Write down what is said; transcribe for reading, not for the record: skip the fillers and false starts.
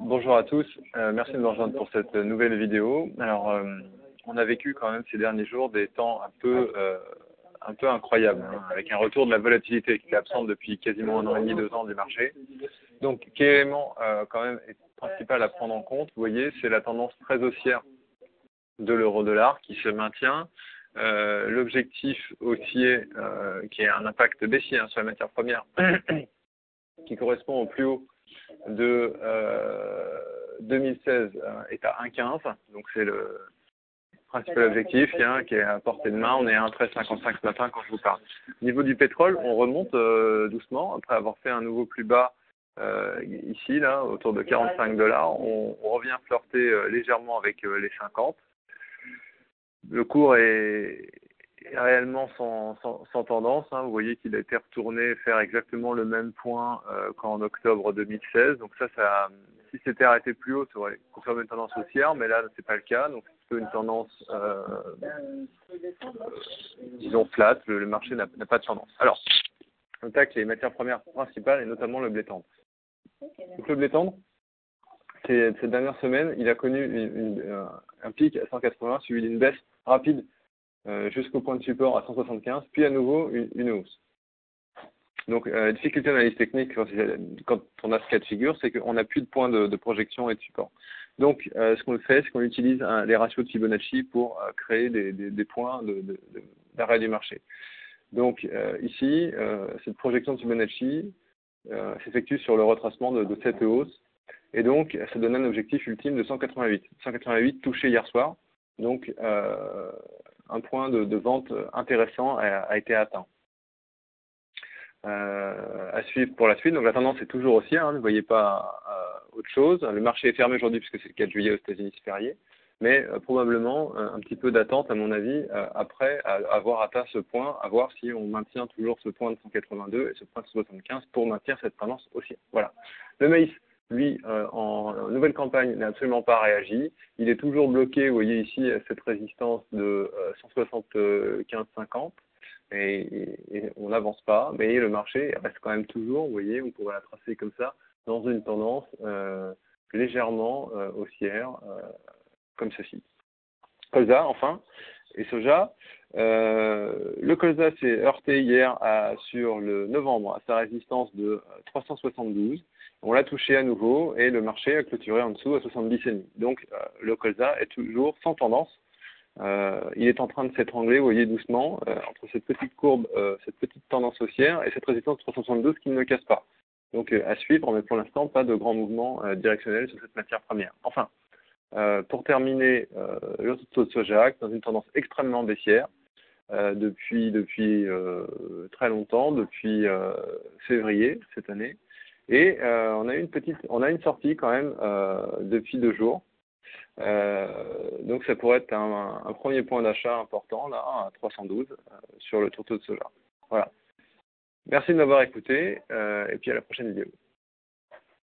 Bonjour à tous, merci de nous rejoindre pour cette nouvelle vidéo. Alors, on a vécu quand même ces derniers jours des temps un peu incroyables, hein, avec un retour de la volatilité qui est absente depuis quasiment 1 an et demi, 2 ans du marché. Donc, quel élément quand même est principal à prendre en compte, vous voyez, c'est la tendance très haussière de l'euro-dollar qui se maintient. L'objectif haussier qui a un impact baissier sur la matière première qui correspond au plus haut de 2016 est à 1,15, donc c'est le principal objectif qui est à portée de main. On est à 1,1355 ce matin quand je vous parle. Au niveau du pétrole, on remonte doucement après avoir fait un nouveau plus bas ici, là, autour de 45 $. On revient flirter légèrement avec les 50. Le cours est réellement sans tendance. Hein. Vous voyez qu'il a été retourné faire exactement le même point qu'en octobre 2016. Donc ça, si c'était arrêté plus haut, ça aurait confirmé une tendance haussière, mais là, c'est pas le cas. Donc c'est plutôt une tendance, disons, flat. Le marché n'a pas de tendance. Alors, on attaque les matières premières principales et notamment le blé tendre. Donc le blé tendre, cette dernière semaine, il a connu un pic à 180 suivi d'une baisse rapide jusqu'au point de support à 175, puis à nouveau une hausse. Donc la difficulté d'analyse technique quand on a ce cas de figure, c'est qu'on n'a plus de point de projection et de support. Donc ce qu'on fait, c'est qu'on utilise les ratios de Fibonacci pour créer des points d'arrêt du marché. Donc ici, cette projection de Fibonacci s'effectue sur le retracement de cette hausse. Et donc, ça donne un objectif ultime de 188. 188 touché hier soir. Donc, un point de vente intéressant a été atteint. À suivre pour la suite. Donc, la tendance est toujours haussière. Hein, ne voyez pas autre chose. Le marché est fermé aujourd'hui puisque c'est le 4 juillet aux États-Unis, c'est férié. Mais probablement un petit peu d'attente, à mon avis, après avoir atteint ce point, à voir si on maintient toujours ce point de 182 et ce point de 175 pour maintenir cette tendance haussière. Voilà. Le maïs, lui, en nouvelle campagne, n'a absolument pas réagi. Il est toujours bloqué, vous voyez ici, cette résistance de 175,50 et on n'avance pas, mais le marché reste quand même toujours, vous voyez, on pourrait la tracer comme ça, dans une tendance légèrement haussière, comme ceci. Colza, enfin, et soja. Le colza s'est heurté hier sur le novembre à sa résistance de 372. On l'a touché à nouveau et le marché a clôturé en dessous à 70,5. Donc le colza est toujours sans tendance. Il est en train de s'étrangler, vous voyez, doucement, entre cette petite courbe, cette petite tendance haussière et cette résistance de 372 qui ne le casse pas. Donc à suivre, mais pour l'instant, pas de grand mouvement directionnel sur cette matière première. Enfin, pour terminer, le taux de soja dans une tendance extrêmement baissière depuis très longtemps, depuis février cette année. Et on a une sortie quand même depuis 2 jours. Donc ça pourrait être un premier point d'achat important là à 312 sur le taux de soja. Voilà. Merci de m'avoir écouté et puis à la prochaine vidéo.